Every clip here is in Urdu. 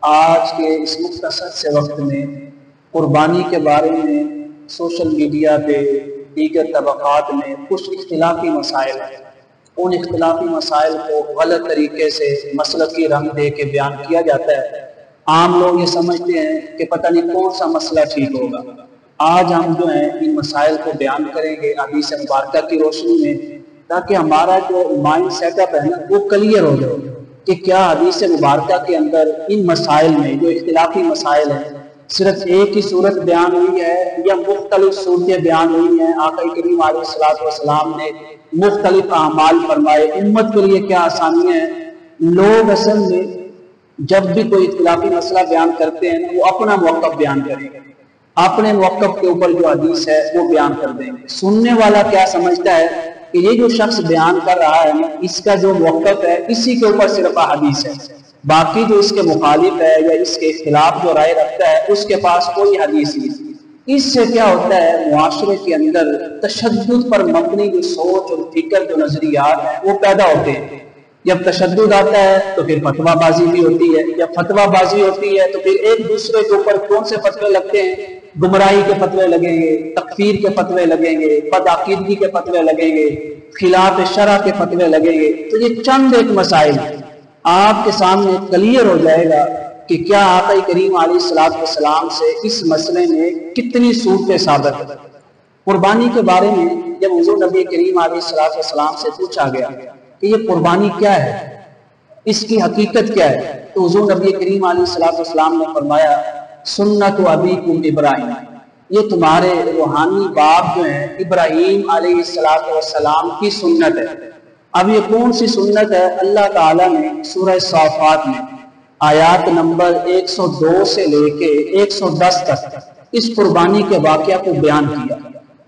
آج کے اس مختصر سے وقت میں قربانی کے بارے میں سوشل میڈیا پہ دیگر طبقات میں کچھ اختلافی مسائل ہیں۔ ان اختلافی مسائل کو غلط طریقے سے مسلکی رنگ دے کے بیان کیا جاتا ہے۔ عام لوگ یہ سمجھتے ہیں کہ پتہ نہیں کون سا مسئلہ ٹھیک ہوگا۔ آج ہم جو ہیں ان مسائل کو بیان کریں گے حدیث مبارکہ کی روشنی میں، تاکہ ہمارا جو مائنڈ سیٹ اپ ہے نا وہ کلیئر ہو جائے کہ کیا حدیث مبارکہ کے اندر ان مسائل میں جو اختلافی مسائل ہیں صرف ایک ہی صورت بیان ہوئی ہے یا مختلف صورتیں بیان ہوئی ہیں۔ آقا کریم علیہ الصلوۃ والسلام نے مختلف اعمال فرمائے، امت کے لیے کیا آسانیاں ہیں۔ لوگ اصل میں جب بھی کوئی اختلافی مسئلہ بیان کرتے ہیں وہ اپنا موقف بیان کریں گے، اپنے موقف کے اوپر جو حدیث ہے وہ بیان کر دیں گے۔ سننے والا کیا سمجھتا ہے کہ یہ جو شخص بیان کر رہا ہے اس کا جو موقف ہے اسی کے اوپر صرف حدیث ہے، باقی جو اس کے مخالف ہے یا اس کے اختلاف جو رائے رکھتا ہے اس کے پاس کوئی حدیث نہیں۔ اس سے کیا ہوتا ہے، معاشرے کے اندر تشدد پر مبنی جو سوچ اور فکر جو نظریات ہیں وہ پیدا ہوتے ہیں۔ جب تشدد آتا ہے تو پھر فتویٰ بازی بھی ہوتی ہے، جب فتویٰ بازی ہوتی ہے تو پھر ایک دوسرے کے اوپر کون سے فتوے لگتے ہیں، گمراہی کے فتوے لگیں گے، تکفیر کے فتوے لگیں گے، بدعقیدگی کے فتوے لگیں گے، خلاف شرع کے فتوے لگیں گے۔ تو یہ چند ایک مسائل آپ کے سامنے کلیئر ہو جائے گا کہ کیا آقا کریم علیہ الصلوۃ والسلام سے اس مسئلے میں کتنی صورتیں ثابت ہیں۔ قربانی کے بارے میں جب حضور نبی کریم علیہ الصلوۃ والسلام سے پوچھا گیا کہ یہ قربانی کیا ہے، اس کی حقیقت کیا ہے، تو حضور نبی کریم علیہ الصلوۃ والسلام نے فرمایا سنت ابیکم ابراہیم، یہ تمہارے روحانی باپ جو ہیں ابراہیم علیہ الصلوۃ والسلام کی سنت ہے۔ اب یہ کون سی سنت ہے؟ اللہ تعالیٰ نے سورہ صافات میں آیات نمبر 102 سے لے کے 110 تک اس قربانی کے واقعہ کو بیان کیا،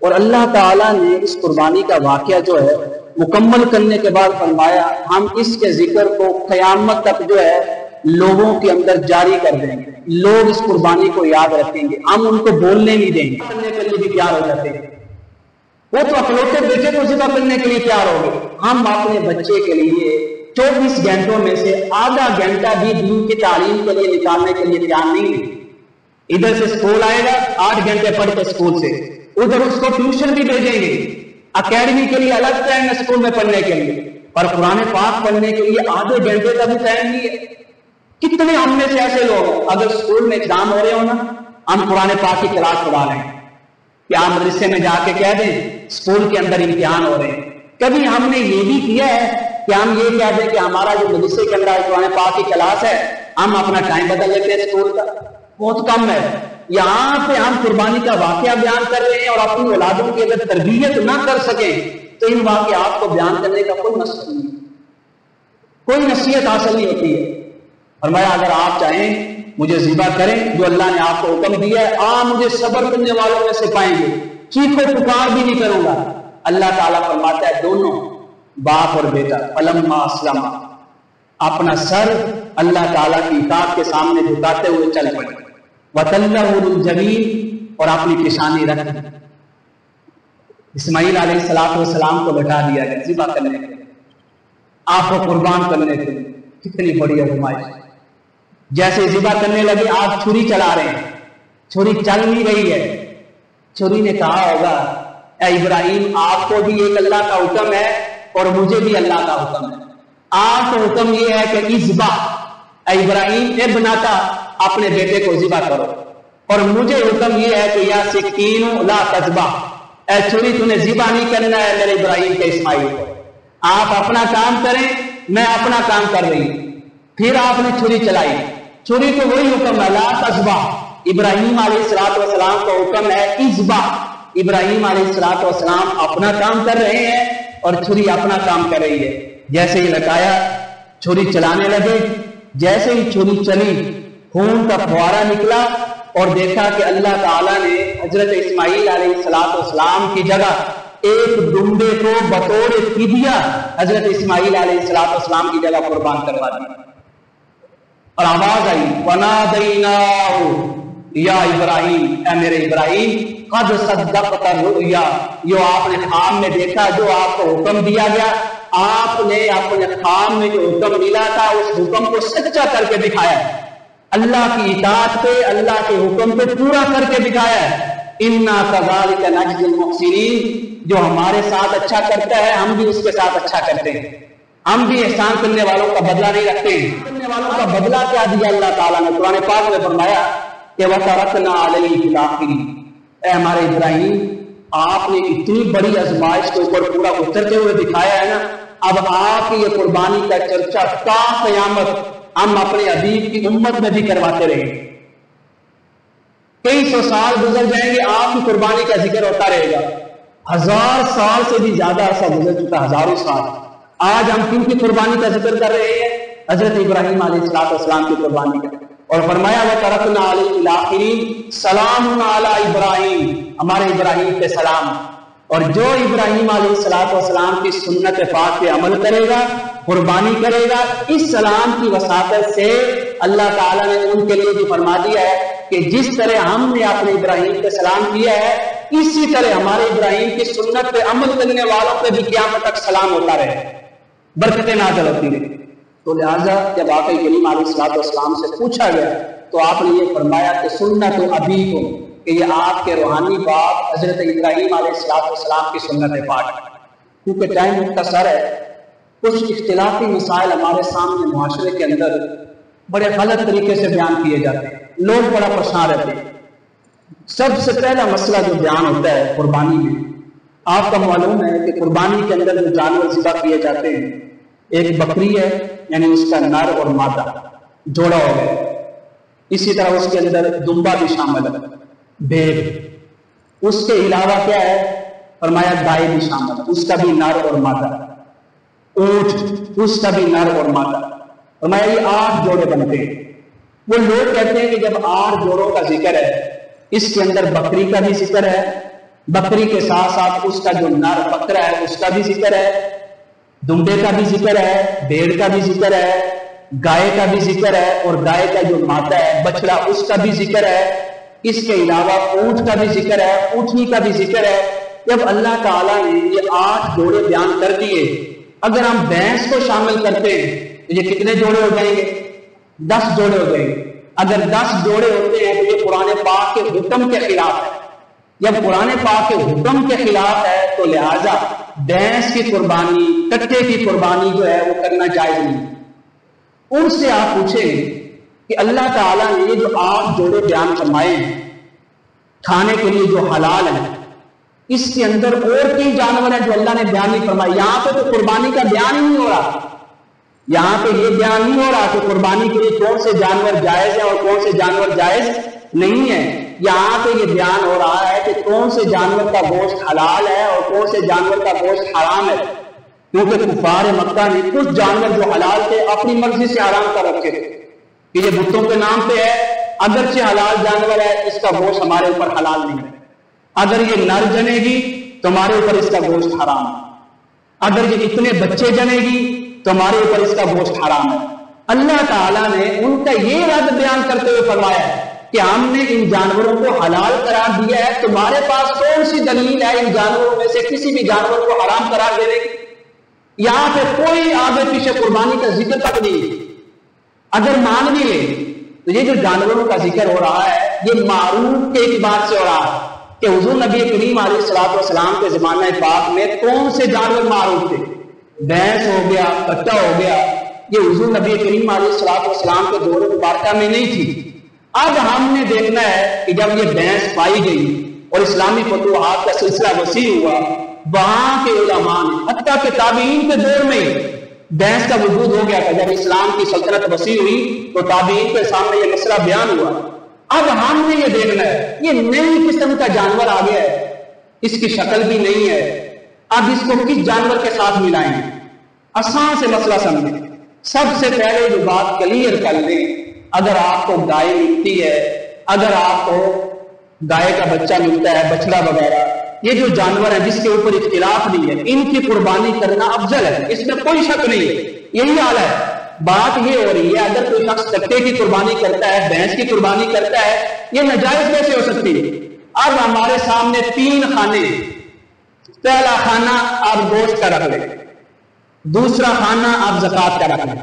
اور اللہ تعالیٰ نے اس قربانی کا واقعہ جو ہے مکمل کرنے کے بعد فرمایا ہم اس کے ذکر کو قیامت تک جو ہے لوگوں کے اندر جاری کر دیں گے، لوگ اس قربانی کو یاد رکھیں گے، ہم ان کو بولنے نہیں دیں گے۔ کرنے کے لیے بھی تیار ہو جاتے ہیں، وہ تو اکلوتے بیٹے کو ذبح کرنے کے لیے تیار ہو گئے، ہم اپنے بچے کے لیے 24 گھنٹوں میں سے آدھا گھنٹہ بھی دین کی تعلیم کے لیے نکالنے کے لیے تیار نہیں ہے۔ ادھر سے اسکول آئے گا 8 گھنٹے پڑھ کے اسکول سے، ادھر اس کو ٹیوشن بھی بھیجیں گے، اکیڈمی کے لیے الگ ٹائم ہے اسکول میں پڑھنے کے لیے، پر قرآن پاک پڑھنے کے لیے آدھے گھنٹے کا بھی ٹائم نہیں ہے۔ کتنے ہم میں سے ایسے لوگ ہیں اگر اسکول میں ایگزام ہو رہے ہو نا ہم قرآن پاک کی کلاس پڑھا رہے ہیں، یا ہم مدرسے میں جا کے کہہ دیں اسکول کے اندر امتحان ہو رہے ہیں۔ کبھی ہم نے یہ بھی کیا ہے کہ ہم یہ کہہ دیں کہ ہمارا جو مدرسے کے اندر قرآن پاک کی کلاس ہے ہم اپنا ٹائم بدل لیتے ہیں اسکول کا؟ بہت کم ہے۔ یہاں پہ ہم قربانی کا واقعہ بیان کر رہے ہیں، اور اپنی اولادوں کی اگر تربیت نہ کر سکیں تو ان واقعات کو بیان کرنے کا کوئی مقصد نہیں، کوئی نصیحت حاصل نہیں ہوتی ہے۔ فرمایا اگر آپ چاہیں مجھے ذبح کریں جو اللہ نے آپ کو حکم دیا ہے، آپ مجھے صبر کرنے والوں میں سے پائیں گے، چیخ و پکار بھی نہیں کروں گا۔ اللہ تعالیٰ فرماتا ہے دونوں باپ اور بیٹا فلما اسلم اپنا سر اللہ تعالیٰ کی اطاعت کے سامنے جھکاتے ہوئے چل پڑے، وَتَلَّهُ لِلْجَبِينِ اور اپنی پیشانی رکھ دی۔ اسماعیل علیہ السلام کو بٹھا دیا گیا ذبح کرنے کے لیے، آپ کو قربان کرنے کے لیے۔ کتنی بڑی آزمائش! جیسے ذبح کرنے لگے آپ چھری چلا رہے ہیں، چھری چل نہیں رہی ہے، چھری نے کہا ہوگا اے ابراہیم آپ کو بھی ایک اللہ کا حکم ہے اور مجھے بھی اللہ کا حکم ہے۔ آپ کو حکم یہ ہے کہ اذبح، اے ابراہیم ابنتا اپنے بیٹے کو ذبح کرو، اور مجھے حکم یہ ہے کہ یا سکین لا تذبح، اے چھری تو نے ذبح نہیں کرنا ہے میرے ابراہیم کے اسماعیل کو، آپ اپنا کام کریں میں اپنا کام کر رہی ہوں۔ پھر آپ نے چھری چلائی، چھری کو وہی حکم ہے لا تذبح، ابراہیم علیہ السلام کو حکم ہے اذبح، ابراہیم علیہ السلام اپنا کام کر رہے ہیں اور چھری اپنا کام کر رہی ہے۔ جیسے ہی لٹایا چھری چلانے لگے، جیسے ہی چھری چلی خون کا فوارہ نکلا، اور دیکھا کہ اللہ تعالیٰ نے حضرت اسماعیل علیہ السلام کی جگہ ایک ڈنڈے کو بطور فدیہ حضرت اسماعیل علیہ السلام کی جگہ قربان کروا دیا، اور آواز آئی وَنَادَيْنَاهُ یا ابراہیم، اے میرے ابراہیم قد صدقت الرؤیا، جو آپ نے خواب میں دیکھا، جو آپ کو حکم دیا گیا، آپ نے اپنے خواب میں جو حکم ملا تھا اس حکم کو سچا کر کے دکھایا۔ اللہ کی اطاعت پہ، اللہ کے حکم پہ پورا کر کے دکھایا ہے۔ اِنَّا كَذَلِكَ نَجْزِي الْمُحْسِنِينَ، جو ہمارے ساتھ اچھا کرتا ہے ہم بھی اس کے ساتھ اچھا کرتے ہیں، ہم بھی احسان کرنے والوں کا بدلہ نہیں رکھتے ہیں۔ کرنے والوں کا بدلہ کیا دیا اللہ تعالیٰ نے؟ قرآن پاک میں فرمایا کہ وَتَرَكْنَا عَلَيْهِ فِي الْآخِرِينَ، اے ہمارے ابراہیم آپ نے اتنی بڑی آزمائش کے اوپر پورا اترتے ہوئے دکھایا ہے نا، اب آپ کی یہ قربانی کا چرچا تا قیامت ہم اپنے حبیب کی امت میں بھی کرواتے رہیں گے۔ کئی سو سال گزر جائیں گے، آپ کی قربانی کا ذکر ہوتا رہے گا۔ 1000 سال سے بھی زیادہ عرصہ گزر چکا، ہزاروں سال۔ آج ہم کن کی قربانی کا ذکر کر رہے ہیں؟ حضرت ابراہیم علیہ السلام کی قربانی کا۔ اور فرمایا وَتَرَكْنَا عَلَيْهِ فِي الْآخِرِينَ سَلَامٌ عَلَىٰ إِبْرَاهِيمَ، ہمارے ابراہیم پہ سلام۔ اور جو ابراہیم علیہ السلام کی سنت پاک پہ عمل کرے گا، قربانی کرے گا، اس سلام کی وساطت سے اللہ تعالیٰ نے ان کے لیے بھی فرما دیا ہے کہ جس طرح ہم نے اپنے ابراہیم پہ سلام کیا ہے، اسی طرح ہمارے ابراہیم کی سنت پہ عمل کرنے والوں پہ بھی قیامت تک سلام ہوتا رہے، برکتیں نازل ہوتی رہے۔ تو لہٰذا جب آقا کریم علیہ السلام سے پوچھا گیا تو آپ نے یہ فرمایا کہ سنت ابیکم، کہ یہ آپ کے روحانی باپ حضرت ابراہیم علیہ السلام کی سنت پاک ہے۔ کیونکہ ٹائم مختصر ہے، کچھ اختلافی مسائل ہمارے سامنے معاشرے کے اندر بڑے غلط طریقے سے بیان کیے جاتے ہیں، لوگ بڑا پریشان رہتے ہیں۔ سب سے پہلا مسئلہ جو بیان ہوتا ہے قربانی میں، آپ کا معلوم ہے کہ قربانی کے اندر جو جانور ذبح کیے جاتے ہیں، ایک بکری ہے، یعنی اس کا نر اور مادہ جوڑا ہو گیا، اسی طرح اس کے اندر دمبا بھی شامل ہے، بھیڑ، اس کے علاوہ کیا ہے؟ فرمایا گائے بھی شامل ہے، اس کا بھی نر اور مادہ، اونٹ، اس کا بھی نر اور مادہ، فرمایا یہ 8 جوڑے بنتے ہیں۔ وہ لوگ کہتے ہیں کہ جب 8 جوڑوں کا ذکر ہے، اس کے اندر بکری کا بھی ذکر ہے، بکری کے ساتھ ساتھ اس کا جو نر بکرا ہے اس کا بھی ذکر ہے، دمبے کا بھی ذکر ہے، بھیڑ کا بھی ذکر ہے، گائے کا بھی ذکر ہے، اور گائے کا جو مادہ ہے بچڑا اس کا بھی ذکر ہے، اس کے علاوہ اونٹ کا بھی ذکر ہے، اونٹنی کا بھی ذکر ہے۔ جب اللہ تعالیٰ نے یہ 8 جوڑے بیان کر دیے، اگر ہم بھینس کو شامل کرتے ہیں تو یہ کتنے جوڑے ہو جائیں گے؟ 10 جوڑے ہو جائیں گے۔ اگر 10 جوڑے ہوتے ہیں تو یہ قرآن پاک کے حکم کے خلاف ہے۔ جب قرآن پاک کے حکم کے خلاف ہے تو لہٰذا بھینس کی قربانی، کٹے کی قربانی جو ہے وہ کرنا جائز نہیں۔ ان سے آپ پوچھیں کہ اللہ تعالیٰ نے یہ جو 8 جوڑے بیان فرمائے ہیں کھانے کے لیے جو حلال ہیں، اس کے اندر اور کئی جانور ہیں جو اللہ نے بیان نہیں فرمائے۔ یہاں پہ تو قربانی کا بیان ہی نہیں ہو رہا، یہاں پہ یہ بیان نہیں ہو رہا کہ قربانی کے لیے کون سے جانور جائز ہیں اور کون سے جانور جائز نہیں ہیں۔ یہاں پہ یہ بیان ہو رہا ہے کہ کون سے جانور کا گوشت حلال ہے اور کون سے جانور کا گوشت حرام ہے، کیونکہ کفار مکہ نے کچھ جانور جو حلال تھے اپنی مرضی سے حرام کر رکھے تھے کہ یہ بتوں کے نام پہ ہے، اگرچہ حلال جانور ہے، اس کا گوشت ہمارے اوپر حلال نہیں ہے۔ اگر یہ نر جنے گی تو ہمارے اوپر اس کا گوشت حرام ہے، اگر یہ اتنے بچے جنے گی تو ہمارے اوپر اس کا گوشت حرام ہے۔ اللہ تعالیٰ نے ان کا یہ رد بیان کرتے ہوئے فرمایا ہے کہ ہم نے ان جانوروں کو حلال قرار دیا ہے، تمہارے پاس کون سی دلیل ہے ان جانوروں میں سے کسی بھی جانور کو حرام قرار دینے کی؟ یہاں پہ کوئی آگے پیچھے قربانی کا ذکر تک نہیں ہے۔ اگر مان بھی لیں تو یہ جو جانوروں کا ذکر ہو رہا ہے یہ معروف کے اعتبار سے ہو رہا ہے کہ حضور نبی کریم علیہ السلام کے زمانہ پاک میں کون سے جانور معروف تھے؟ بھینس ہو گیا، کٹا ہو گیا، یہ حضور نبی کریم علیہ السلام کے دور مبارکہ میں نہیں تھی۔ اب ہم نے دیکھنا ہے کہ جب یہ بھینس پائی گئی اور اسلامی فتوحات کا سلسلہ وسیع ہوا، وہاں کے علماء نے حتیٰ کہ تابعین کے دور میں بھینس کا وجود ہو گیا تھا۔ جب اسلام کی سلطنت وسیع ہوئی تو تابعین کے سامنے یہ مسئلہ بیان ہوا۔ اب ہم نے یہ دیکھنا ہے یہ نئی قسم کا جانور آ گیا ہے، اس کی شکل بھی نہیں ہے، اب اس کو کس جانور کے ساتھ ملائیں گے؟ آسان سے مسئلہ سمجھیں۔ سب سے پہلے جو بات کلیئر کر لیں، اگر آپ کو گائے ملتی ہے، اگر آپ کو گائے کا بچہ ملتا ہے، بچڑا وغیرہ، یہ جو جانور ہیں جس کے اوپر اختلاف نہیں ہے، ان کی قربانی کرنا افضل ہے، اس میں کوئی شک نہیں ہے۔ یہی حال ہے، بات یہ ہو رہی ہے اگر کوئی شخص کٹے کی قربانی کرتا ہے، بھینس کی قربانی کرتا ہے، یہ ناجائز کیسے ہو سکتی ہے؟ اب ہمارے سامنے 3 خانے، پہلا خانہ آپ گوشت کا رکھ لیں، دوسرا خانہ آپ زکوٰۃ کا رکھ لیں،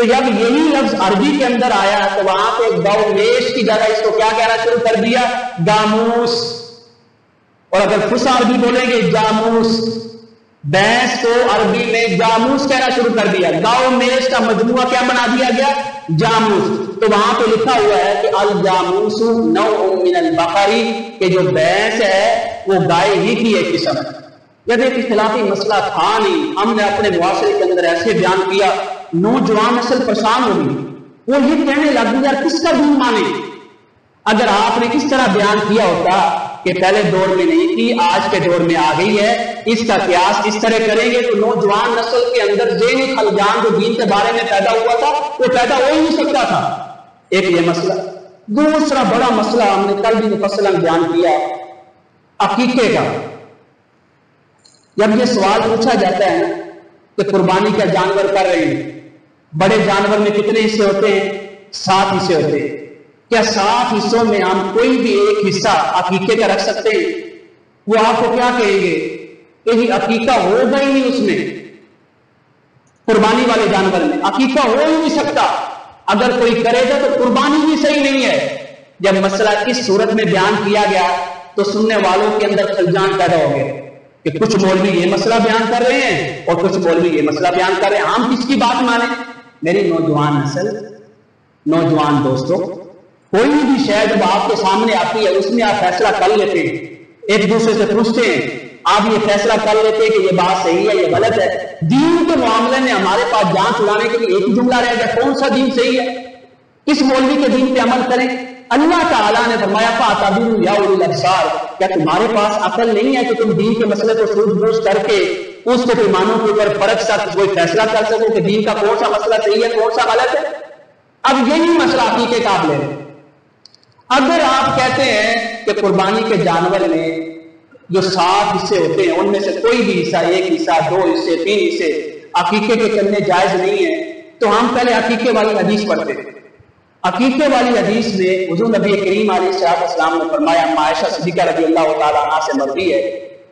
تو جب یہی لفظ عربی کے اندر آیا تو وہاں پہ گاؤ میش کی جگہ اس کو کیا کہنا شروع کر دیا؟ گاموس. اور اگر فصیح عربی بولیں گے جاموس. بھینس کو عربی میں جاموس کہنا شروع کر دیا. گاؤ میش کا مجموعہ کیا بنا دیا گیا؟ جاموس. تو وہاں پہ لکھا ہوا ہے کہ الجاموس نوع من البقری، کہ جو بھینس ہے وہ گائے ہی کی ایک قسم ہے. جب ایک اختلافی مسئلہ تھا نہیں، ہم نے اپنے معاشرے کے اندر ایسے بیان کیا، نوجوان نسل پریشان ہو گئی. وہ یہ کہنے لگ گئی یار کس کا دین مانے؟ اگر آپ نے اس طرح بیان کیا ہوتا کہ پہلے دور میں نہیں تھی، آج کے دور میں آ گئی ہے، اس کا قیاس اس طرح کریں گے تو نوجوان نسل کے اندر ذہنی خلجان جو دین کے بارے میں پیدا ہوا تھا وہ پیدا ہو ہی نہیں سکتا تھا. ایک یہ مسئلہ. دوسرا بڑا مسئلہ ہم نے کل بھی مفصلاً بیان کیا، عقیقے کا. جب یہ سوال پوچھا جاتا ہے کہ قربانی کا جانور کر رہے ہیں، بڑے جانور میں کتنے حصے ہوتے ہیں؟ 7 حصے ہوتے ہیں. کیا 7 حصوں میں ہم کوئی بھی ایک حصہ عقیقے کا رکھ سکتے ہیں؟ وہ آپ کو کیا کہیں گے کہ یہ عقیقہ ہوگا ہی نہیں، اس میں قربانی والے جانور میں عقیقہ ہو ہی نہیں سکتا. اگر کوئی کرے گا تو قربانی بھی صحیح نہیں ہے. جب مسئلہ اس صورت میں بیان کیا گیا تو سننے والوں کے اندر خلجان پیدا ہو گئے کہ کچھ مولوی یہ مسئلہ بیان کر رہے ہیں اور کچھ مولوی یہ مسئلہ بیان کر رہے ہیں، ہم کس کی بات مانیں؟ میری نوجوان نسل، نوجوان دوستوں، کوئی بھی شے جب آپ کے سامنے آتی ہے اس میں آپ فیصلہ کر لیتے ہیں، ایک دوسرے سے پوچھتے ہیں، آپ یہ فیصلہ کر لیتے ہیں کہ یہ بات صحیح ہے یہ غلط ہے. دین کے معاملے میں ہمارے پاس جان چھڑانے کے لیے ایک ہی جملہ رہ گیا، کون سا دین صحیح ہے، کس مولوی کے دین پہ عمل کریں؟ اللہ تعالیٰ نے فرمایا فَأَعْتَبِرُوا يَا أُولِي الْأَبْصَارِ، کیا تمہارے پاس عقل نہیں ہے کہ تم دین کے مسئلے کو سوچ بوجھ کر کے اس کے پیمانوں کے اوپر فرق ساتھ کوئی فیصلہ کر سکو کہ دین کا کون سا مسئلہ صحیح ہے کون سا غلط ہے؟ اب یہی مسئلہ عقیقے کا آپ لیں. اگر آپ کہتے ہیں کہ قربانی کے جانور میں جو 7 حصے ہوتے ہیں ان میں سے کوئی بھی حصہ، 1 حصہ، 2 حصے، 3 حصے عقیقے کے کرنے جائز نہیں ہے، تو ہم پہلے عقیقے والی حدیث پڑھتے ہیں. عقیقے والی حدیث میں حضور نبی کریم علیہ السلام نے فرمایا، عائشہ صدیقہ رضی اللہ تعالیٰ عنہ سے مروی ہے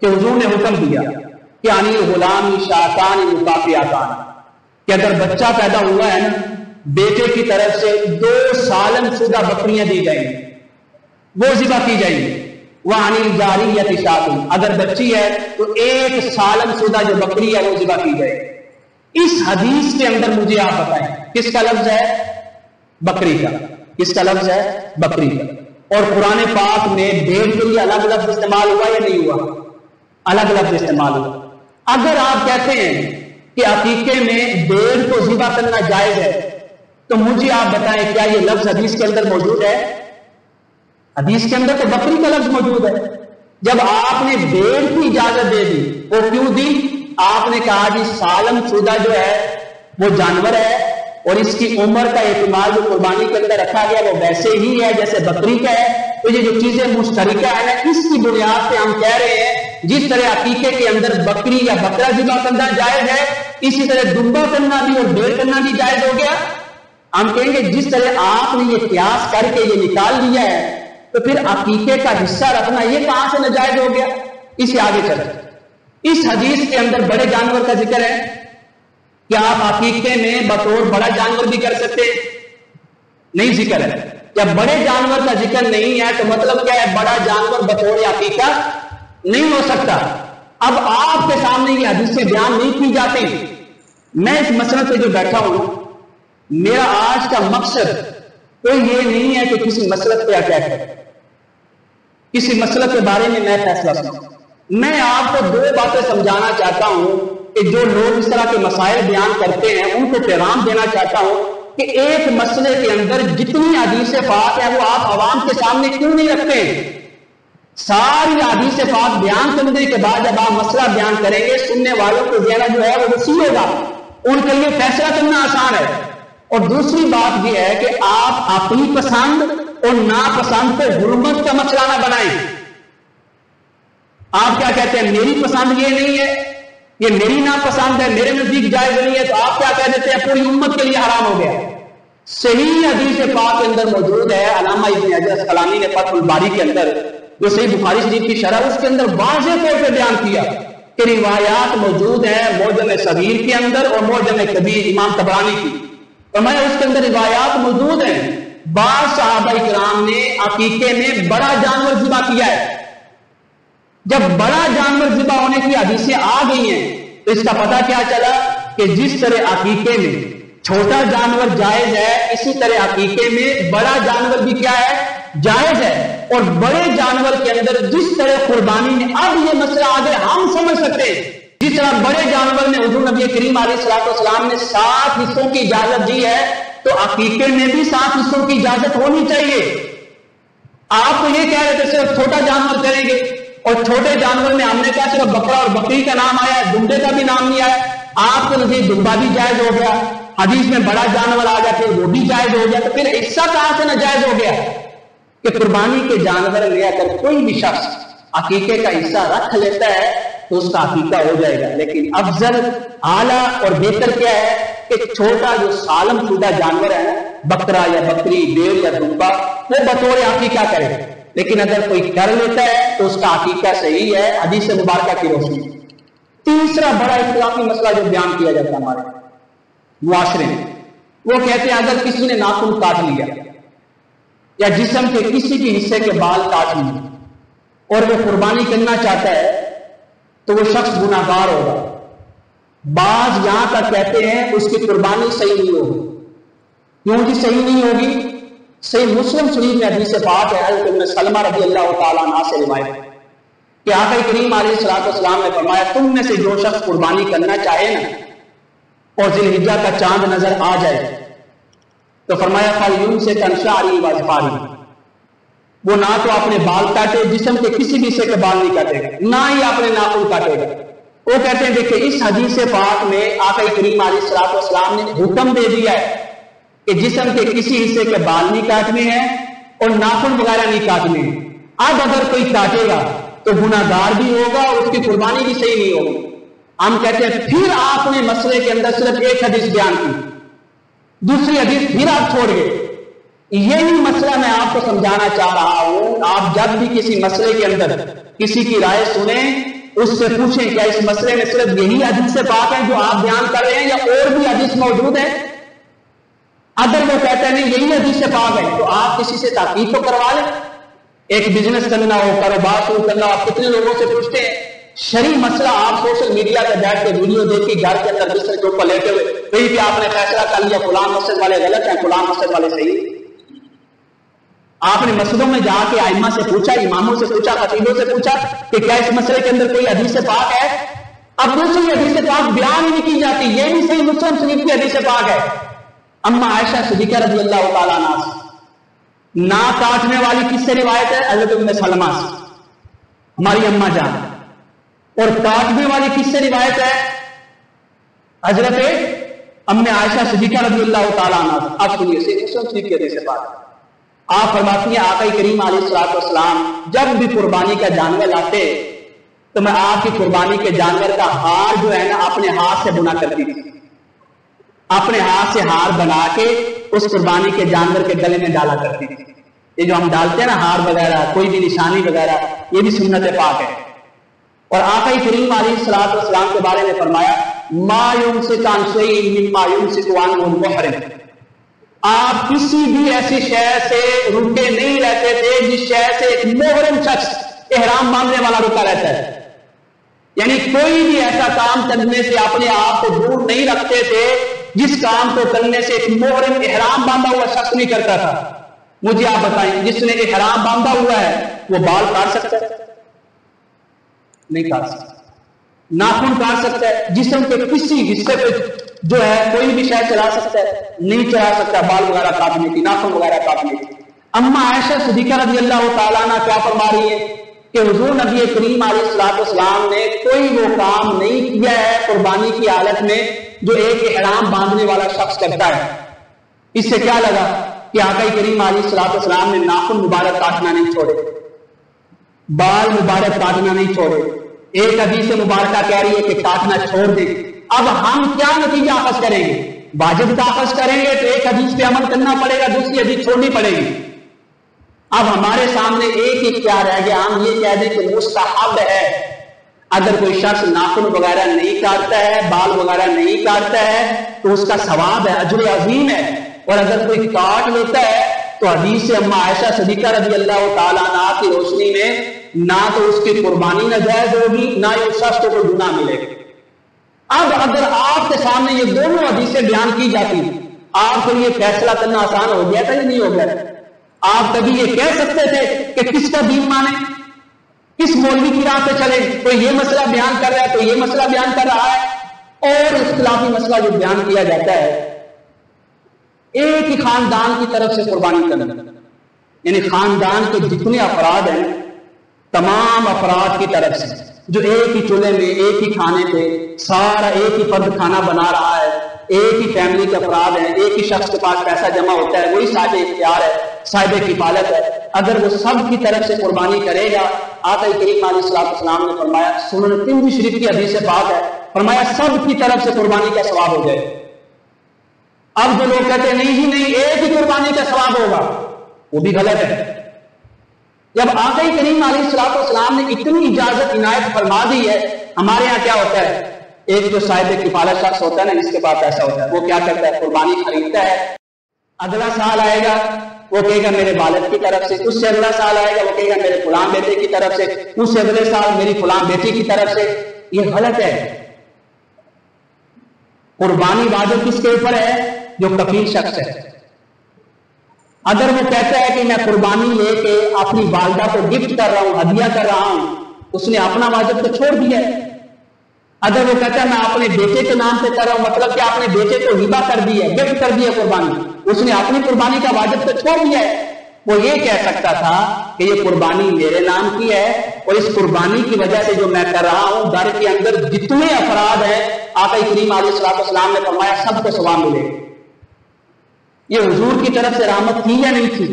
کہ حضور نے حکم دیا کہ انی غلامی شاتان مکافیاتان، کہ اگر بچہ پیدا ہوا ہے نا، بیٹے کی طرف سے 2 سالم شدہ بکریاں دی جائیں گی، وہ ذبح کی جائیں گی. وَعَنِ الْجَارِيَّةِ شَاةٌ، اگر بچی ہے تو 1 سالم شدہ جو بکری ہے وہ ذبح کی جائے. اس حدیث کے اندر مجھے آپ بتائیں کس کا لفظ ہے؟ بکری کا. کس کا لفظ ہے؟ بکری کا. اور قرآن پاک میں بھیڑ کے لیے الگ لفظ استعمال ہوا یا نہیں ہوا؟ الگ لفظ استعمال ہوا. اگر آپ کہتے ہیں کہ عقیقے میں بھیڑ کو ذبح کرنا جائز ہے تو مجھے آپ بتائیں کیا یہ لفظ حدیث کے اندر موجود ہے؟ حدیث کے اندر تو بکری کا لفظ موجود ہے. جب آپ نے بھیڑ کی اجازت دے دی، وہ کیوں دی؟ آپ نے کہا جی سالم شدہ جو ہے وہ جانور ہے اور اس کی عمر کا اعتماد جو قربانی کے اندر رکھا گیا وہ ویسے ہی ہے جیسے بکری کا ہے. تو یہ جو چیزیں مشترکہ ہیں اس کی بنیاد پہ ہم کہہ رہے ہیں جس طرح عقیقے کے اندر بکری یا بکرا ذبح کرنا جائز ہے، اسی طرح دمبا کرنا بھی اور بھیڑ کرنا بھی جائز ہو گیا. ہم کہیں گے جس طرح آپ نے یہ قیاس کر کے یہ نکال لیا ہے تو پھر عقیقے کا حصہ رکھنا یہ کہاں سے ناجائز ہو گیا؟ اسے آگے چلیں. اس حدیث کے اندر بڑے جانور کا ذکر ہے. کیا آپ عقیقے میں بطور بڑا جانور بھی کر سکتے ہیں؟ نہیں ذکر ہے. جب بڑے جانور کا ذکر نہیں ہے تو مطلب کیا ہے؟ بڑا جانور بطور عقیقہ نہیں ہو سکتا. اب آپ کے سامنے یہ حدیثیں بیان نہیں کی جاتی. میں اس مسئلے پہ جو بیٹھا ہوں، میرا آج کا مقصد کوئی یہ نہیں ہے کہ کسی مسئلہ پہ کیا کریں، کسی مسئلہ کے بارے میں فیصلہ کروں. میں آپ کو 2 باتیں سمجھانا چاہتا ہوں کہ جو لوگ اس طرح کے مسائل بیان کرتے ہیں ان کو پیغام دینا چاہتا ہوں کہ ایک مسئلے کے اندر جتنی حدیث پاک ہے وہ آپ عوام کے سامنے کیوں نہیں رکھتے ہیں؟ ساری حدیث پاک بیان کرنے کے بعد جب آپ مسئلہ بیان کریں گے سننے والوں کو دینا جو ہے وہ وسیع ہوگا، ان کے لیے فیصلہ کرنا آسان ہے. اور دوسری بات یہ ہے کہ آپ اپنی پسند اور ناپسند پہ حرمت کا مسئلہ نہ بنائیں. آپ کیا کہتے ہیں؟ میری پسند یہ نہیں ہے، یہ میری ناپسند ہے، میرے نزدیک جائز نہیں ہے، تو آپ کیا کہہ دیتے ہیں؟ پوری امت کے لیے حرام ہو گیا. صحیح حدیث پاک کے اندر موجود ہے، علامہ ابن حجر اسقلانی نے فتح الباری کے اندر جو صحیح بخاری شریف کی شرح اس کے اندر واضح طور پہ بیان کیا کہ روایات موجود ہیں معجم صغیر کے اندر اور معجم کبیر امام طبرانی کی. فرمایا اس کے اندر روایات موجود ہیں، بعض صحابہ کرام نے عقیقے میں بڑا جانور ذبح کیا ہے۔ جب بڑا جانور ذبح ہونے کی حدیثیں آ گئی ہیں تو اس کا پتہ کیا چلا کہ جس طرح عقیقے میں چھوٹا جانور جائز ہے، اسی طرح عقیقے میں بڑا جانور بھی کیا ہے؟ جائز ہے۔ اور بڑے جانور کے اندر جس طرح قربانی میں اب یہ مسئلہ آگے ہم سمجھ سکتے ہیں، جس طرح بڑے جانور میں حضور نبی کریم علیہ السلام نے 7 حصوں کی اجازت دی ہے، تو عقیقے میں بھی 7 حصوں کی اجازت ہونی چاہیے۔ آپ تو یہ کہہ رہے تھے صرف چھوٹا جانور کریں گے، اور چھوٹے جانور میں ہم نے کہا صرف بکرا اور بکری کا نام آیا ہے، دمبے کا بھی نام نہیں آیا۔ آپ کے نزدیک دمبا بھی جائز ہو گیا، حدیث میں بڑا جانور آ گیا پھر وہ بھی جائز ہو گیا، تو پھر حصہ کہاں سے ناجائز ہو گیا؟ کہ قربانی کے جانور لے کر کوئی بھی شخص عقیقے کا حصہ رکھ لیتا ہے تو اس کا عقیقہ ہو جائے گا، لیکن افضل، اعلیٰ اور بہتر کیا ہے کہ چھوٹا جو سالم شدہ جانور ہے، بکرا یا بکری، بھیڑ یا دمبا، وہ بطور عقیقہ کرے، لیکن اگر کوئی کر لیتا ہے تو اس کا عقیقہ صحیح ہے حدیث مبارکہ کی روشنی میں۔ تیسرا بڑا اختلافی مسئلہ جو بیان کیا جاتا ہے ہمارے معاشرے میں، وہ کہتے ہیں اگر کسی نے ناخن کاٹ لیا یا جسم کے کسی بھی حصے کے بال کاٹ لیے اور وہ قربانی کرنا چاہتا ہے تو وہ شخص گناہگار ہوگا۔ بعض یہاں تک کہتے ہیں اس کی قربانی صحیح نہیں ہوگی۔ کیوں جی صحیح نہیں ہوگی؟ صحیح مسلم شریف میں حدیث پاک ہے، حضرت ام سلمہ رضی اللہ تعالیٰ عنہ سے روایت ہے کہ آقا کریم علیہ السلام نے فرمایا تم میں سے جو شخص قربانی کرنا چاہے نا اور ذی الحجہ کا چاند نظر آ جائے تو فرمایا فَلْيُمْسِكْ سے تنشاری وَأَظْفَارِهِ، وہ نہ تو اپنے بال کاٹے، جسم کے کسی بھی حصے کے بال نہیں کاٹے گا، نہ ہی اپنے ناخن کاٹے گا۔ وہ کہتے ہیں دیکھیں اس حدیث پاک میں آقا کریم علیہ السلام نے حکم دے دیا ہے کہ جسم کے کسی حصے کے بال نہیں کاٹنے ہیں اور ناخن وغیرہ نہیں کاٹنے ہیں۔ اب اگر کوئی کاٹے گا تو گناہگار بھی ہوگا اور اس کی قربانی بھی صحیح نہیں ہوگی۔ ہم کہتے ہیں پھر آپ نے مسئلے کے اندر صرف ایک حدیث بیان کی، دوسری حدیث پھر آپ چھوڑ گئے۔ یہی مسئلہ میں آپ کو سمجھانا چاہ رہا ہوں، آپ جب بھی کسی مسئلے کے اندر کسی کی رائے سنیں اس سے پوچھیں کیا اس مسئلے میں صرف یہی حدیث پاک ہے جو آپ بیان کر رہے ہیں یا اور بھی حدیث موجود ہے؟ اگر وہ کہتے ہیں نہیں یہی حدیث پاک ہے تو آپ کسی سے تحقیق تو کروا لیں۔ ایک بزنس کرنا ہو، کاروبار شروع کرنا ہو، آپ کتنے لوگوں سے پوچھتے ہیں؟ شرعی مسئلہ آپ سوشل میڈیا پہ بیٹھ کے ویڈیو دیکھ کے گھر کے اندر بستر کے اوپر لیٹے ہوئے کہیں بھی آپ نے فیصلہ کر لیا فلاں مسجد والے غلط ہیں فلاں مسجد والے صحیح۔ آپ نے مسجدوں میں جا کے ائمہ سے پوچھا، اماموں سے پوچھا، خطیبوں سے پوچھا کہ کیا اس مسئلے کے اندر کوئی حدیث پاک ہے؟ اب دوسری حدیث پاک بیان ہی نہیں کی جاتی، یہ بھی صحیح مسلم شریف کی حدیث پاک ہے۔ اما عائشہ صدیقہ رضی اللہ تعالیٰ عنہ سے نا کاٹنے والی کس سے روایت ہے؟ حضرت ام سلمہ سے، ہماری اما جان۔ اور کاٹنے والی کس سے روایت ہے؟ حضرت ام عائشہ صدیقہ رضی اللہ تعالیٰ عنہ سے۔ آپ سنیے سے مسلم شریف کی حدیث پاک آپ فرماتی ہیں آقا کریم علیہ السلام جب بھی قربانی کا جانور لاتے تو میں آپ کی قربانی کے جانور کا ہار جو ہے نا اپنے ہاتھ سے بنا کرتی تھی، اپنے ہاتھ سے ہار بنا کے اس قربانی کے جانور کے گلے میں ڈالا کرتی تھی۔ یہ جو ہم ڈالتے ہیں نا ہار وغیرہ، کوئی بھی نشانی وغیرہ، یہ بھی سنت پاک ہے۔ اور آقا کریم علیہ السلام کے بارے میں فرمایا ما یمسک عن شیء مما یمسک عنہ المحرم، آپ کسی بھی ایسی شے سے رکے نہیں رہتے تھے جس شے سے ایک محرم شخص احرام باندھنے والا رکا رہتا ہے، یعنی کوئی بھی ایسا کام کرنے سے اپنے آپ کو دور نہیں رکھتے تھے جس کام کو کرنے سے ایک محرم احرام باندھا ہوا شخص نہیں کرتا تھا۔ مجھے آپ بتائیں جس نے احرام باندھا ہوا ہے وہ بال کاٹ سکتا ہے؟ نہیں کاٹ سکتا۔ ناخن کاٹ سکتا ہے؟ جسم کے کسی حصے پہ جو ہے کوئی بھی شے چلا سکتا ہے؟ نہیں چلا سکتا، بال وغیرہ کاٹنے کی، ناخن وغیرہ کاٹنے کی۔ اما عائشہ صدیقہ رضی اللہ تعالیٰ عنہ کیا فرما رہی ہے کہ حضور نبی کریم علیہ السلام نے کوئی وہ کام نہیں کیا ہے قربانی کی حالت میں جو ایک احرام باندھنے والا شخص کرتا ہے۔ اس سے کیا لگا کہ آقا کریم علیہ السلام نے ناخن مبارک کاٹنا نہیں چھوڑے، بال مبارک کاٹنا نہیں چھوڑے۔ ایک حدیث مبارکہ کہہ رہی ہے کہ کاٹنا چھوڑ دیں۔ اب ہم کیا نتیجہ اخذ کریں گے؟ واجب کا اخذ کریں گے تو ایک حدیث پہ عمل کرنا پڑے گا، دوسری حدیث چھوڑنی پڑے گی۔ اب ہمارے سامنے ایک ہی کیا رہ گیا، ہم یہ کہہ دیں کہ مستحب ہے۔ اگر کوئی شخص ناخن وغیرہ نہیں کاٹتا ہے، بال وغیرہ نہیں کاٹتا ہے تو اس کا ثواب ہے، اجر عظیم ہے، اور اگر کوئی کاٹ لیتا ہے تو حدیث اما عائشہ صدیقہ رضی اللہ تعالیٰ عنہا کی روشنی میں نہ تو اس کی قربانی ناجائز ہوگی، نہ ہی اس شخص کو کوئی گناہ ملے گا۔ اب اگر آپ کے سامنے یہ دونوں حدیثیں بیان کی جاتی، آپ کو یہ فیصلہ کرنا آسان ہو گیا تھا یا نہیں ہو گیا؟ آپ کبھی یہ کہہ سکتے تھے کہ کس کا دین مانے، کس مولوی کی راہ پہ چلے؟ کوئی یہ مسئلہ بیان کر رہا ہے، کوئی یہ مسئلہ بیان کر رہا ہے، اور اختلافی مسئلہ جو بیان کیا جاتا ہے ایک ہی خاندان کی طرف سے قربانی کرنا، یعنی خاندان کے جتنے افراد ہیں تمام افراد کی طرف سے، جو ایک ہی چولہے میں ایک ہی کھانے پہ سارا ایک ہی فرد کھانا بنا رہا ہے، ایک ہی فیملی کے افراد ہیں، ایک ہی شخص کے پاس پیسہ جمع ہوتا ہے، وہی صاحب اختیار ہے، صاحب کفالت ہے، اگر وہ سب کی طرف سے قربانی کرے گا، آقا کریم علیہ السلام نے فرمایا، سنن ترمذی شریف کی حدیث پاک ہے، فرمایا سب کی طرف سے قربانی کا ثواب ہو جائے۔ اب جو لوگ کہتے ہیں نہیں جی نہیں ایک ہی قربانی کا ثواب ہوگا، وہ بھی غلط ہے۔ جب آقا کریم علیہ السلام نے اتنی اجازت عنایت فرما دی ہے، ہمارے ہاں کیا ہوتا ہے، ایک جو صاحب کفالت شخص ہوتا ہے نا، جس کے پاس ایسا ہوتا ہے، وہ کیا کرتا ہے، قربانی خریدتا ہے، اگلا سال آئے گا وہ کہے گا میرے والد کی طرف سے، اس سے اگلا سال آئے گا وہ کہے گا میرے فلاں بیٹے کی طرف سے، اس سے اگلے سال میری فلاں بیٹی کی طرف سے۔ یہ غلط ہے۔ قربانی واجب کس کے اوپر ہے؟ جو کفیل شخص ہے۔ اگر وہ کہتا ہے کہ میں قربانی لے کے اپنی والدہ کو گفٹ کر رہا ہوں، ہدیہ کر رہا ہوں، اس نے اپنا واجب تو چھوڑ دیا ہے۔ اگر وہ کہتا ہے میں اپنے بیٹے کے نام پہ کر رہا ہوں، مطلب کہ اپنے بیٹے کو ہبہ کر دی ہے، گفٹ کر دی ہے قربانی، اس نے اپنی قربانی کا واجب تو چھوڑ دیا ہے۔ وہ یہ کہہ سکتا تھا کہ یہ قربانی میرے نام کی ہے، اور اس قربانی کی وجہ سے جو میں کر رہا ہوں، گھر کے اندر جتنے افراد ہیں، آقا کریم علیہ السلام نے فرمایا سب کو ثواب ملے گا۔ یہ حضور کی طرف سے رحمت تھی یا نہیں تھی؟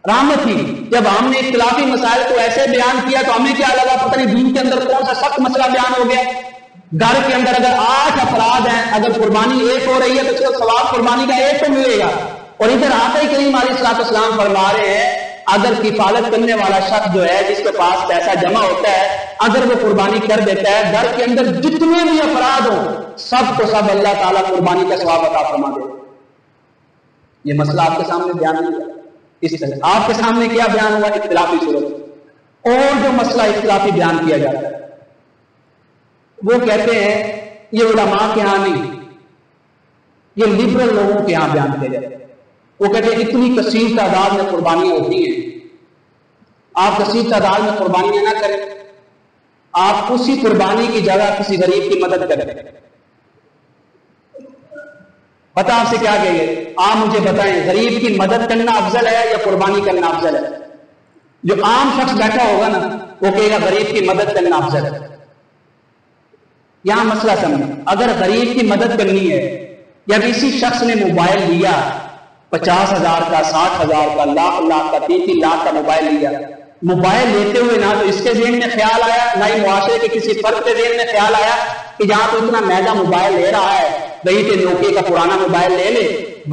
رحمت تھی۔ جب ہم نے اختلافی مسائل کو ایسے بیان کیا تو ہمیں کیا لگا، پتہ نہیں دین کے اندر کون سا سخت مسئلہ بیان ہو گیا۔ گھر کے اندر اگر 8 افراد ہیں، اگر قربانی ایک ہو رہی ہے تو اس کو ثواب قربانی کا ایک تو ملے گا، اور ادھر آقا کریم علیہ السلام فرما رہے ہیں اگر کفالت کرنے والا شخص جو ہے، جس کے پاس پیسہ جمع ہوتا ہے، اگر وہ قربانی کر دیتا ہے، گھر کے اندر جتنے بھی افراد ہوں سب کو سب اللہ تعالیٰ قربانی کا ثواب عطا فرما دے۔ یہ مسئلہ آپ کے سامنے بیان نہیں ہوا۔ اس طرح آپ کے سامنے کیا بیان ہوا؟ اختلافی صورت۔ اور جو مسئلہ اختلافی بیان کیا جاتا ہے وہ کہتے ہیں یہ علماء کے ہاں نہیں، یہ لبرل لوگوں کے ہاں بیان کیا جاتا ہے۔ وہ کہتے ہیں اتنی کثیر تعداد میں قربانیاں ہوتی ہیں، آپ کثیر تعداد میں قربانیاں نہ کریں، آپ اسی قربانی کی جگہ کسی غریب کی مدد کریں۔ پتہ آپ سے کیا کہیے، آپ مجھے بتائیں غریب کی مدد کرنا افضل ہے یا قربانی کرنا افضل ہے؟ جو عام شخص بیٹھا ہوگا نا وہ کہے گا غریب کی مدد کرنا افضل ہے۔ یہاں مسئلہ سمجھیں، اگر غریب کی مدد کرنی ہے، یا کسی شخص نے موبائل لیا 50,000 کا، 60,000 کا، لاکھ کا، 3 لاکھ کا موبائل لیا، موبائل لیتے ہوئے نہ تو اس کے ذہن میں خیال آیا، نہ ہی معاشرے کے کسی فرد کے ذہن میں خیال آیا کہ جہاں تو اتنا مہنگا موبائل لے رہا ہے وہی کہ نوکیا کا پرانا موبائل لے لے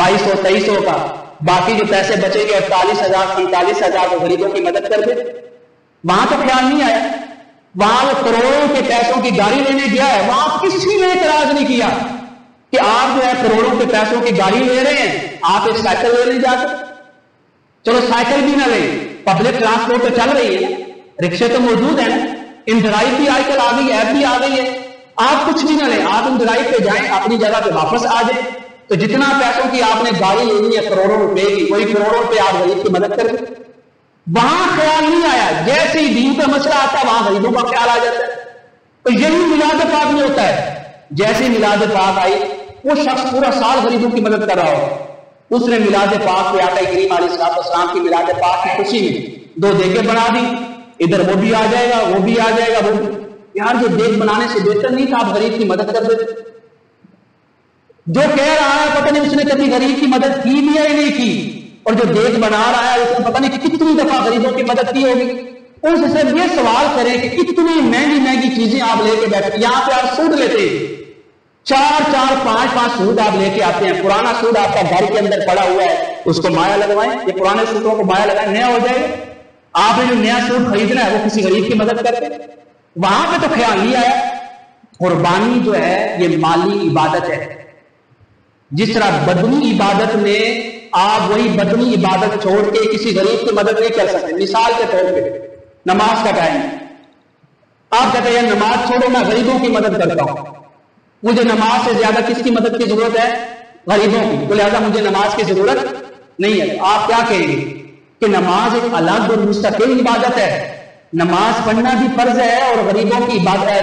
2200 2300 کا، باقی جو پیسے بچے گے 48,000 45,000 کو غریبوں کی مدد کر دے۔ وہاں تو خیال نہیں آیا، وہاں وہ کروڑوں کے پیسوں کی گاڑی لینے گیا ہے، وہاں کسی نے اعتراض نہیں کیا کہ آپ جو ہے کروڑوں کے پیسوں کی گاڑی لے رہے ہیں، آپ ایک سائیکل لے لیں جا کر۔ چلو سائیکل بھی نہ لیں، پبلک ٹرانسپورٹ تو چل رہی ہے، رکشے تو موجود ہیں، ان ڈرائیو بھی آج کل آ گئی، ایپ بھی آ گئی ہے، آپ کچھ بھی نہ لیں، آپ ان ڈرائیو پہ جائیں، اپنی جگہ پہ واپس آ جائیں، تو جتنا پیسوں کی آپ نے گاڑی لینی ہے کروڑوں روپے کی، وہی کروڑوں روپے آپ غریب کی مدد کر دیں۔ وہاں خیال نہیں آیا، جیسے ہی دین کا مسئلہ آتا ہے وہاں غریبوں کا خیال آ جاتا ہے۔ تو یہی میلاد پاک میں ہوتا ہے، جیسے میلاد پاک آئی وہ شخص پورا سال غریبوں کی مدد کر رہا ہو، اس نے میلاد پاک پہ آقا کریم علیہ السلام کی میلاد پاک کی خوشی میں 2 دیگیں بنا دی، ادھر وہ بھی آ جائے گا، وہ بھی آ جائے گا، وہ بھی۔ یار یہ دیگ بنانے سے بہتر نہیں تھا آپ غریب کی مدد کر دیتے؟ جو کہہ رہا ہے پتہ نہیں اس نے کبھی غریب کی مدد کی بھی ہے یا نہیں کی، اور جو دیگ بنا رہا ہے اس نے پتہ نہیں کتنی دفعہ غریبوں کی مدد کی ہوگی۔ ان سے صرف یہ سوال کریں کہ اتنی مہنگی مہنگی چیزیں آپ لے کے بیٹھے، یہاں پہ آپ سوٹ لیتے ہیں، 4 5 سوٹ آپ لے کے آتے ہیں، پرانا سوٹ آپ کا گھر کے اندر پڑا ہوا ہے، اس کو مایا لگوائیں، یہ پرانے سوٹوں کو مایا لگائیں، نیا ہو جائے گا۔ آپ نے جو نیا سوٹ خریدنا ہے وہ کسی غریب کی مدد کرتے ہیں۔ وہاں پہ تو خیال نہیں آیا۔ قربانی جو ہے یہ مالی عبادت ہے، جس طرح بدنی عبادت میں آپ وہی بدنی عبادت چھوڑ کے کسی غریب کی مدد نہیں کر سکتے۔ مثال کے طور پہ نماز کا ٹائم، آپ کہتے ہیں نماز چھوڑو میں غریبوں کی مدد کرتا ہوں، مجھے نماز سے زیادہ کس کی مدد کی ضرورت ہے؟ غریبوں کی، تو لہذا مجھے نماز کی ضرورت نہیں ہے۔ آپ کیا کہیں گے کہ نماز ایک الگ اور مستقل عبادت ہے، نماز پڑھنا بھی فرض ہے اور غریبوں کی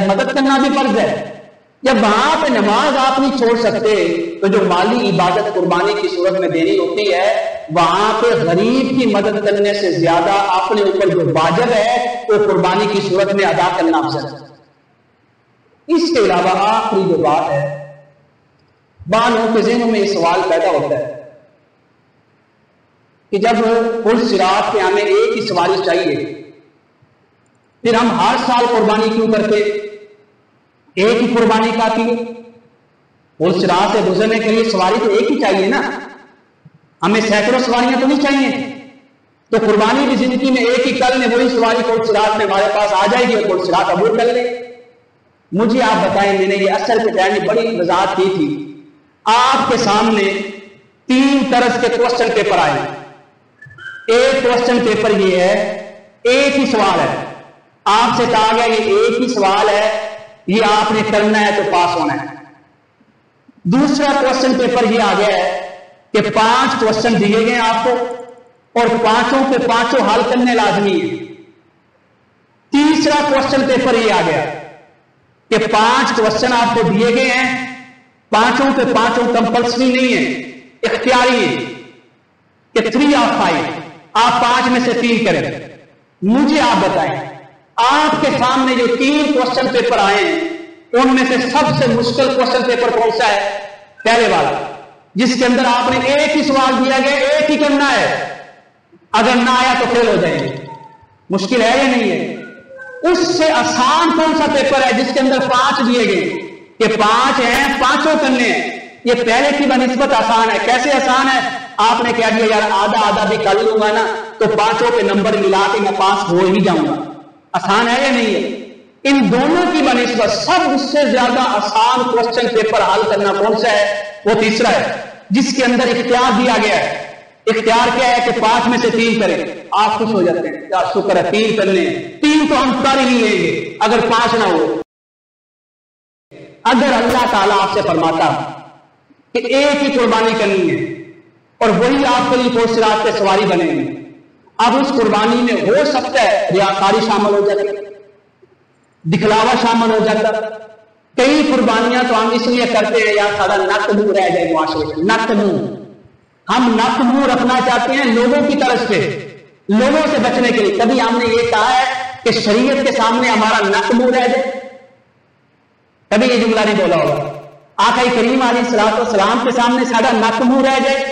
مدد کرنا بھی فرض ہے۔ جب وہاں پہ نماز آپ نہیں چھوڑ سکتے تو جو مالی عبادت قربانی کی صورت میں دینی ہوتی ہے، وہاں پہ غریب کی مدد کرنے سے زیادہ اپنے اوپر جو واجب ہے وہ قربانی کی صورت میں ادا کرنا افضل ہے۔ اس کے علاوہ آخری جو بات ہے، بعض لوگوں کے ذہنوں میں یہ سوال پیدا ہوتا ہے کہ جب پل صراط پہ ہمیں ایک ہی سواری چاہیے، پھر ہم ہر سال قربانی کیوں کرتے؟ ایک ہی قربانی کافی ہے؟ پل صراط سے گزرنے کے لیے سواری تو ایک ہی چاہیے نا، ہمیں سینکڑوں سواریاں تو نہیں چاہیے۔ تو قربانی کی زندگی میں ایک ہی کل میں وہی سواری پل صراط میں ہمارے پاس آ جائے گی اور پل صراط عبور کر لے۔ مجھے آپ بتائیں، میں نے یہ اصل کے ٹائم میں بڑی وضاحت کی تھی، آپ کے سامنے 3 طرز کے کوسچن پیپر آئے۔ ایک کوسچن پیپر یہ ہے، ایک ہی سوال ہے، آپ سے کہا گیا یہ ایک ہی سوال ہے، یہ آپ نے کرنا ہے تو پاس ہونا ہے۔ دوسرا کوسچن پیپر یہ آ گیا ہے کہ 5 کوسچن دیے گئے آپ کو اور 5 کے 5 حل کرنے لازمی ہے۔ تیسرا کوسچن پیپر یہ آ گیا کہ 5 کوسچن آپ کو دیے گئے ہیں، 5 کے 5 کمپلسری نہیں ہے، اختیاری ہے کہ 3 آف 5، آپ 5 میں سے 3 کریں۔ مجھے آپ بتائیں، آپ کے سامنے جو 3 کوسچن پیپر آئے ہیں ان میں سے سب سے مشکل کوسچن پیپر کون سا ہے؟ پہلے والا، جس کے اندر آپ نے ایک ہی سوال دیا گیا، ایک ہی کرنا ہے، اگر نہ آیا تو فیل ہو جائیں گے۔ مشکل ہے یا نہیں ہے؟ اس سے آسان کون سا پیپر ہے جس کے اندر 5 دیے گئے کہ 5 ہیں، 5 کرنے ہیں؟ یہ پہلے کی بنسبت آسان ہے۔ کیسے آسان ہے؟ آپ نے کہہ دیا یار آدھا آدھا بھی کر لوں گا نا تو 5 کے نمبر ملا کے میں پاس ہو ہی جاؤں گا۔ آسان ہے یا نہیں ہے؟ ان دونوں کی بنسبت سب سے زیادہ آسان کوسچن پیپر حل کرنا کون سا ہے؟ وہ تیسرا ہے، جس کے اندر اختیار دیا گیا ہے۔ اختیار کیا ہے کہ 5 میں سے 3 کریں۔ آپ خوش ہو جاتے ہیں، کیا شکر ہے 3 کرنے ہیں، 3 تو ہم کر ہی لیں گے اگر 5 نہ ہو۔ اگر اللہ تعالیٰ آپ سے فرماتا کہ ایک ہی قربانی کرنی ہے اور وہی آپ کے لیے پل صراط پہ سواری بنے گی، اب اس قربانی میں ہو سکتا ہے ریاکاری شامل ہو جاتی، دکھلاوا شامل ہو جاتا۔ کئی قربانیاں تو ہم اس لیے کرتے ہیں یا سارا نک منہ رہ جائے معاشرے میں، نک منہ، ہم نک منہ رکھنا چاہتے ہیں لوگوں کی طرف سے، لوگوں سے بچنے کے لیے۔ کبھی ہم نے یہ کہا ہے کہ شریعت کے سامنے ہمارا نک منہ رہ جائے؟ کبھی یہ جملہ نہیں بولا ہوگا۔ آقا کریم علیہ الصلوۃ والسلام کے سامنے سارا نک منہ رہ جائے،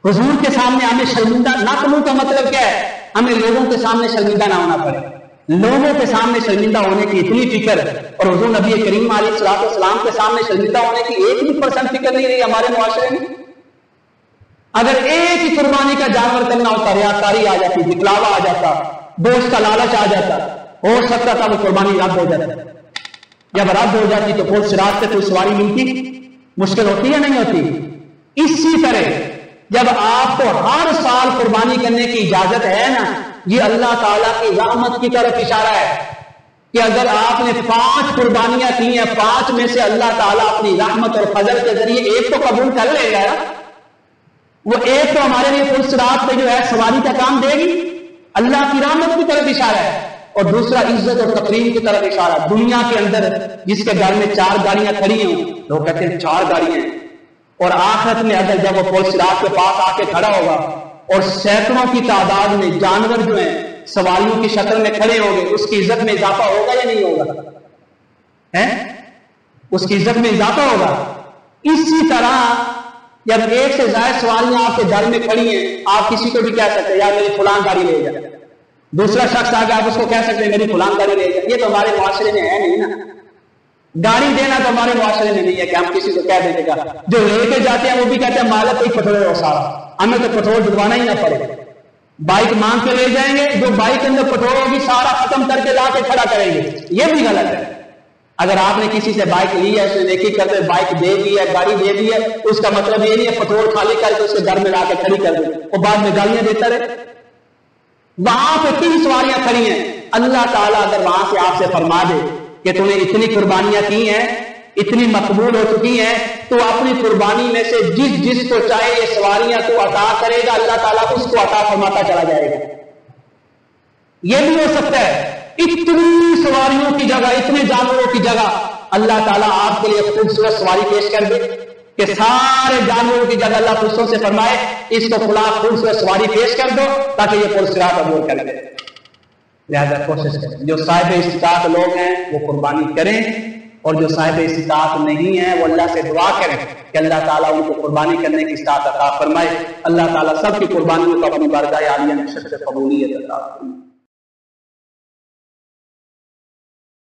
حضور کے سامنے ہمیں شرمندہ، نک منہ کا مطلب کیا ہے؟ ہمیں لوگوں کے سامنے شرمندہ نہ ہونا پڑے۔ لوگوں کے سامنے شرمندہ ہونے کی اتنی فکر اور حضور نبی کریم علیہ الصلوۃ والسلام کے سامنے شرمندہ ہونے کی 1% فکر نہیں رہی ہمارے معاشرے میں۔ اگر ایک ہی قربانی کا جانور کرنا ہوتا، ریاکاری آ جاتی، دکھلاوا آ جاتا، گوشت کا لالچ آ جاتا، ہو سکتا تھا وہ قربانی رد ہو جاتی۔ جب رد ہو جاتی تو پل صراط سے کوئی سواری ملتی؟ مشکل ہوتی یا نہیں ہوتی؟ اسی طرح جب آپ کو ہر سال قربانی کرنے کی اجازت ہے نا، یہ اللہ تعالیٰ کی رحمت کی طرف اشارہ ہے کہ اگر آپ نے 5 قربانیاں کی ہیں، 5 میں سے اللہ تعالیٰ اپنی رحمت اور فضل کے ذریعے ایک تو قبول کر لے گا، وہ ایک تو ہمارے لیے پل صراط پہ جو ہے سواری کا کام دے گی، اللہ کی رحمت کی طرف اشارہ ہے، اور دوسرا عزت اور تقریم کی طرف اشارہ۔ دنیا کے اندر جس کے گھر میں 4 گاڑیاں کھڑی ہوں، لوگ کہتے ہیں 4 گاڑیاں ہیں، اور آخرت میں اگر جب وہ پل صراط کے پاس آ کے کھڑا ہوگا اور سینکڑوں کی تعداد میں جانور جو ہیں سواریوں کی شکل میں کھڑے ہوں گے، اس کی عزت میں اضافہ ہوگا یا نہیں ہوگا؟ اس کی عزت میں اضافہ ہوگا۔ اسی طرح جب 1 سے زائد سواریاں آپ کے گھر میں کھڑی ہیں، آپ کسی کو بھی کہہ سکتے ہیں یار میری فلاں گاڑی لے جا، دوسرا شخص آگے آپ اس کو کہہ سکتے ہیں میری فلاں گاڑی لے جا۔ یہ تو ہمارے معاشرے میں ہے نہیں نا، گاڑی دینا تو ہمارے معاشرے میں نہیں ہے کہ ہم کسی کو کہہ دیں گا۔ جو لے کے جاتے ہیں وہ بھی کہتے ہیں مالک کوئی پٹرول ہو سارا، ہمیں تو پٹرول ڈلوانا ہی نہ پڑے۔ بائک مانگ کے لے جائیں گے، جو بائک کے اندر پٹرول ہوگی سارا ختم کر کے لا کے کھڑا کریں گے، یہ بھی غلط ہے۔ اگر آپ نے کسی سے بائک لی ہے، اس نے نیکی کرتے بائک دے دی ہے، گاڑی دے دی ہے، اس کا مطلب یہ نہیں ہے پٹرول خالی کر کے اس کے گھر میں لا کے کھڑی کر دیں اور بعد میں گالیاں دیتا رہے۔ وہاں پہ 3 سواریاں کھڑی ہیں، اللہ تعالیٰ اگر وہاں سے آپ سے فرما دے کہ تمہیں اتنی قربانیاں کی ہیں، اتنی مقبول ہو چکی ہیں، تو اپنی قربانی میں سے جس کو چاہے یہ سواریاں تو عطا کرے گا، اللہ تعالیٰ اس کو عطا فرماتا چلا جائے گا۔ یہ بھی ہو سکتا ہے اتنی سواریوں کی جگہ، اتنے جانوروں کی جگہ اللہ تعالیٰ آپ کے لیے خوبصورت سواری پیش کر دے کہ سارے جانوروں کی جگہ اللہ فرشتوں سے فرمائے اس کو فلاں خوبصورت سواری پیش کر دو تاکہ یہ پل صراط عبور کر دے۔ لہذا کوشش کریں، جو صاحب استطاعت لوگ ہیں وہ قربانی کریں، اور جو صاحب استطاعت نہیں ہیں وہ اللہ سے دعا کریں کہ اللہ تعالیٰ ان کو قربانی کرنے کی استطاعت عطا فرمائے۔ اللہ تعالیٰ سب کی قربانیوں کو اپنی بارگاہ عالیہ میں شرف قبولیت عطا فرمائے۔